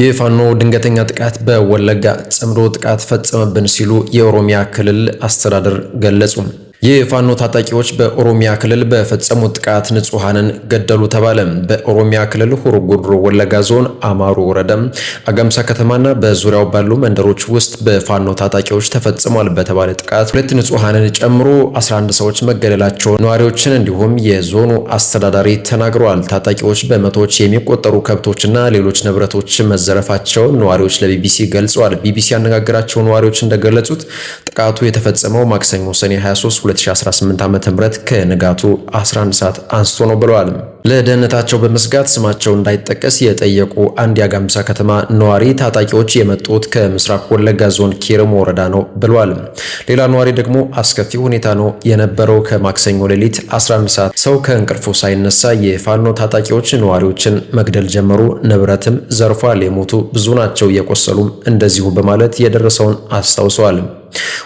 የፋኖ ድንገተኛ ጥቃት በወለጋ ጽምዶ ጥቃት ፈጸመብን ሲሉ የኦሮሚያ ክልል አስተዳደር ገለጹ። የፋኖ ታጣቂዎች በኦሮሚያ ክልል በፈጸሙት ጥቃት ንጹሃንን ገደሉ ተባለ። በኦሮሚያ ክልል ሆሮ ጉዱሩ ወለጋ ዞን አማሩ ወረዳ አጋምሳ ከተማና በዙሪያው ባሉ መንደሮች ውስጥ በፋኖ ታጣቂዎች ተፈጽሟል በተባለ ጥቃት ሁለት ንጹሃንን ጨምሮ 11 ሰዎች መገደላቸውን ነዋሪዎችን እንዲሁም የዞኑ አስተዳዳሪ ተናግረዋል። ታጣቂዎች በመቶዎች የሚቆጠሩ ከብቶችና ሌሎች ንብረቶች መዘረፋቸውን ነዋሪዎች ለቢቢሲ ገልጸዋል። ቢቢሲ ያነጋገራቸው ነዋሪዎች እንደገለጹት ጥቃቱ የተፈጸመው ማክሰኞ ሰኔ 23 2018 ዓ.ም ከንጋቱ 11 ሰዓት አንስቶ ነው ብለዋል። ለደህንነታቸው በመስጋት ስማቸው እንዳይጠቀስ የጠየቁ አንድ የአጋምሳ ከተማ ነዋሪ ታጣቂዎች የመጡት ከምስራቅ ወለጋ ዞን ኪረሙ ወረዳ ነው ብለዋል። ሌላ ነዋሪ ደግሞ አስከፊ ሁኔታ ነው የነበረው። ከማክሰኞ ሌሊት 11 ሰዓት ሰው ከእንቅልፉ ሳይነሳ የፋኖ ታጣቂዎች ነዋሪዎችን መግደል ጀመሩ፣ ንብረትም ዘርፏል፣ የሞቱ ብዙ ናቸው፣ የቆሰሉም እንደዚሁ በማለት የደረሰውን አስታውሰዋል።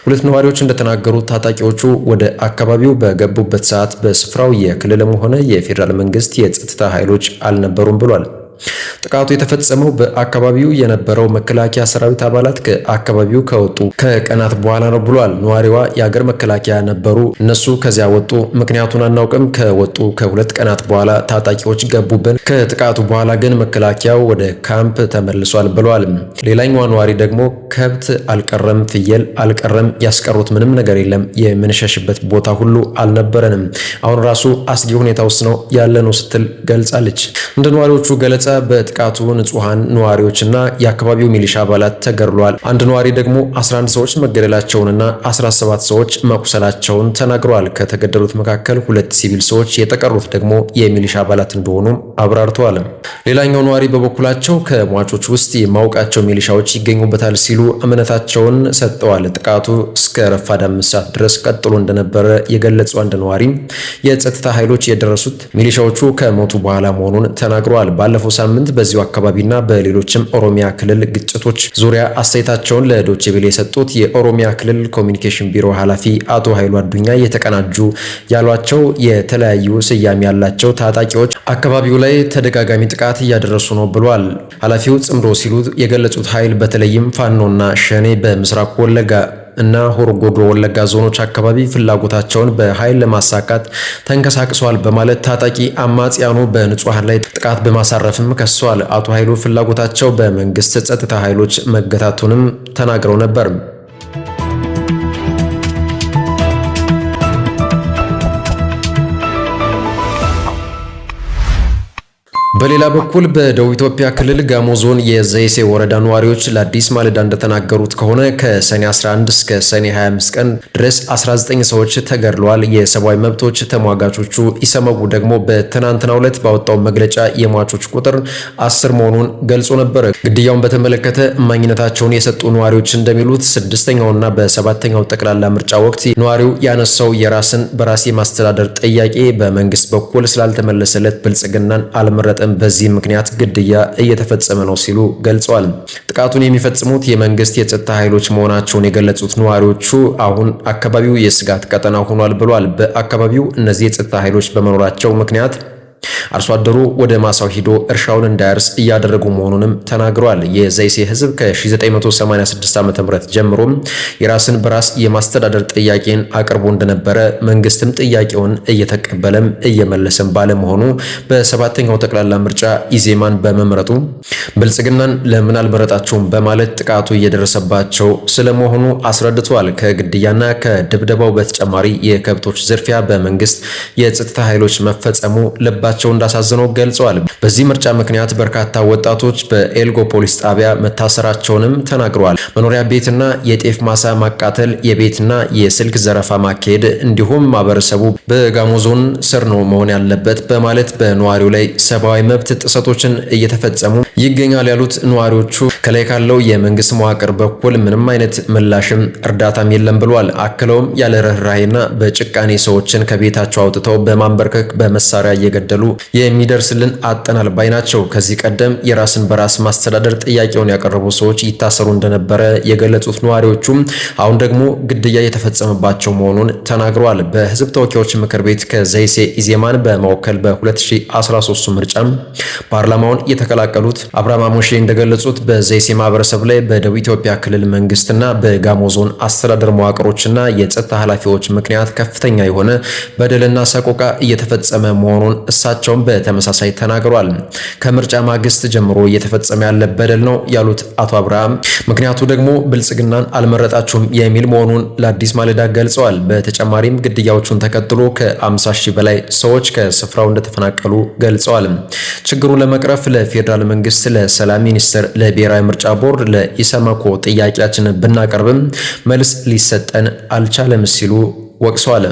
ሁለት ነዋሪዎች እንደተናገሩት ታጣቂዎቹ ወደ አካባቢው በገቡበት ሰዓት በስፍራው የክልልም ሆነ የፌዴራል መንግስት የጸጥታ ኃይሎች አልነበሩም ብሏል። ጥቃቱ የተፈጸመው በአካባቢው የነበረው መከላከያ ሰራዊት አባላት ከአካባቢው ከወጡ ከቀናት በኋላ ነው ብሏል። ነዋሪዋ የአገር መከላከያ ነበሩ፣ እነሱ ከዚያ ወጡ፣ ምክንያቱን አናውቅም፣ ከወጡ ከሁለት ቀናት በኋላ ታጣቂዎች ገቡብን፣ ከጥቃቱ በኋላ ግን መከላከያው ወደ ካምፕ ተመልሷል ብሏል። ሌላኛዋ ነዋሪ ደግሞ ከብት አልቀረም፣ ፍየል አልቀረም፣ ያስቀሩት ምንም ነገር የለም፣ የምንሸሽበት ቦታ ሁሉ አልነበረንም፣ አሁን ራሱ አስጊ ሁኔታ ውስጥ ነው ያለነው ስትል ገልጻለች። እንደ ነዋሪዎቹ ገለጻ በጥቃቱ ንጹሃን ነዋሪዎችና የአካባቢው ሚሊሻ አባላት ተገድለዋል። አንድ ነዋሪ ደግሞ 11 ሰዎች መገደላቸውንና 17 ሰዎች መቁሰላቸውን ተናግረዋል። ከተገደሉት መካከል 2 ሲቪል ሰዎች፣ የተቀሩት ደግሞ የሚሊሻ አባላት እንደሆኑ አብራርተዋል። ሌላኛው ነዋሪ በበኩላቸው ከሟቾች ውስጥ የማውቃቸው ሚሊሻዎች ይገኙበታል ሲሉ እምነታቸውን ሰጥተዋል። ጥቃቱ እስከ ረፋድ 5 ሰዓት ድረስ ቀጥሎ እንደነበረ የገለጸው አንድ ነዋሪ የጸጥታ ኃይሎች የደረሱት ሚሊሻዎቹ ከሞቱ በኋላ መሆኑን ተናግረዋል። ባለፈው ሳምንት በዚሁ አካባቢና በሌሎችም ኦሮሚያ ክልል ግጭቶች ዙሪያ አስተያየታቸውን ለዶቼ ቬለ የሰጡት የኦሮሚያ ክልል ኮሚኒኬሽን ቢሮ ኃላፊ አቶ ኃይሉ አዱኛ የተቀናጁ ያሏቸው የተለያዩ ስያሜ ያላቸው ታጣቂዎች አካባቢው ላይ ተደጋጋሚ ጥቃት እያደረሱ ነው ብሏል። ኃላፊው ጽምዶ ሲሉ የገለጹት ኃይል በተለይም ፋኖና ሸኔ በምስራቅ ወለጋ እና ሆሮ ጉዱሩ ወለጋ ዞኖች አካባቢ ፍላጎታቸውን በኃይል ለማሳካት ተንቀሳቅሰዋል በማለት ታጣቂ አማጽያኑ በንጹሃን ላይ ጥቃት በማሳረፍም ከሰዋል። አቶ ኃይሉ ፍላጎታቸው በመንግስት ጸጥታ ኃይሎች መገታቱንም ተናግረው ነበር። በሌላ በኩል በደቡብ ኢትዮጵያ ክልል ጋሞ ዞን የዘይሴ ወረዳ ነዋሪዎች ለአዲስ ማለዳ እንደተናገሩት ከሆነ ከሰኔ 11 እስከ ሰኔ 25 ቀን ድረስ 19 ሰዎች ተገድለዋል። የሰብአዊ መብቶች ተሟጋቾቹ ኢሰመጉ ደግሞ በትናንትናው ዕለት ባወጣው መግለጫ የሟቾች ቁጥር 10 መሆኑን ገልጾ ነበር። ግድያውን በተመለከተ እማኝነታቸውን የሰጡ ነዋሪዎች እንደሚሉት ስድስተኛውና በሰባተኛው ጠቅላላ ምርጫ ወቅት ነዋሪው ያነሳው የራስን በራስ የማስተዳደር ጥያቄ በመንግስት በኩል ስላልተመለሰለት ብልጽግናን አልመረጠም፣ በዚህ ምክንያት ግድያ እየተፈጸመ ነው ሲሉ ገልጸዋል። ጥቃቱን የሚፈጽሙት የመንግስት የጸጥታ ኃይሎች መሆናቸውን የገለጹት ነዋሪዎቹ አሁን አካባቢው የስጋት ቀጠና ሆኗል ብሏል። በአካባቢው እነዚህ የጸጥታ ኃይሎች በመኖራቸው ምክንያት አርሶ አደሩ ወደ ማሳው ሂዶ እርሻውን እንዳያርስ እያደረጉ መሆኑንም ተናግረዋል። የዘይሴ ህዝብ ከ1986 ዓ.ም ጀምሮ የራስን በራስ የማስተዳደር ጥያቄን አቅርቦ እንደነበረ መንግስትም ጥያቄውን እየተቀበለም እየመለሰም ባለመሆኑ በሰባተኛው ጠቅላላ ምርጫ ኢዜማን በመምረጡ ብልጽግናን ለምን አልመረጣቸውም በማለት ጥቃቱ እየደረሰባቸው ስለመሆኑ አስረድተዋል። ከግድያና ከድብደባው በተጨማሪ የከብቶች ዝርፊያ በመንግስት የጸጥታ ኃይሎች መፈጸሙ ልባቸው እንዳሳዘነው ገልጸዋል። በዚህ ምርጫ ምክንያት በርካታ ወጣቶች በኤልጎ ፖሊስ ጣቢያ መታሰራቸውንም ተናግረዋል። መኖሪያ ቤትና የጤፍ ማሳ ማቃተል፣ የቤትና የስልክ ዘረፋ ማካሄድ እንዲሁም ማህበረሰቡ በጋሞ ዞን ስር ነው መሆን ያለበት በማለት በነዋሪው ላይ ሰብአዊ መብት ጥሰቶችን እየተፈጸሙ ይገኛል ያሉት ነዋሪዎቹ ከላይ ካለው የመንግስት መዋቅር በኩል ምንም አይነት ምላሽም እርዳታም የለም ብሏል። አክለውም ያለ ርህራሄና በጭካኔ ሰዎችን ከቤታቸው አውጥተው በማንበርከክ በመሳሪያ እየገደሉ የሚደርስልን አጠናል ባይ ናቸው። ከዚህ ቀደም የራስን በራስ ማስተዳደር ጥያቄውን ያቀረቡ ሰዎች ይታሰሩ እንደነበረ የገለጹት ነዋሪዎቹም አሁን ደግሞ ግድያ የተፈጸመባቸው መሆኑን ተናግረዋል። በህዝብ ተወካዮች ምክር ቤት ከዘይሴ ኢዜማን በመወከል በ2013 ምርጫ ፓርላማውን የተቀላቀሉት አብርሃም አሞሼ እንደገለጹት በዘይሴ ማህበረሰብ ላይ በደቡብ ኢትዮጵያ ክልል መንግስትና በጋሞ ዞን አስተዳደር መዋቅሮችና የጸጥታ ኃላፊዎች ምክንያት ከፍተኛ የሆነ በደልና ሰቆቃ እየተፈጸመ መሆኑን እሳቸውም በተመሳሳይ ተናግረዋል። ከምርጫ ማግስት ጀምሮ እየተፈጸመ ያለ በደል ነው ያሉት አቶ አብርሃም ምክንያቱ ደግሞ ብልጽግናን አልመረጣችሁም የሚል መሆኑን ለአዲስ ማለዳ ገልጸዋል። በተጨማሪም ግድያዎቹን ተከትሎ ከ50 ሺህ በላይ ሰዎች ከስፍራው እንደተፈናቀሉ ገልጸዋል። ችግሩን ለመቅረፍ ለፌዴራል መንግስት፣ ለሰላም ሚኒስቴር፣ ለብሔራዊ ምርጫ ቦርድ፣ ለኢሰመኮ ጥያቄያችንን ብናቀርብም መልስ ሊሰጠን አልቻለም ሲሉ ወቅሰዋል።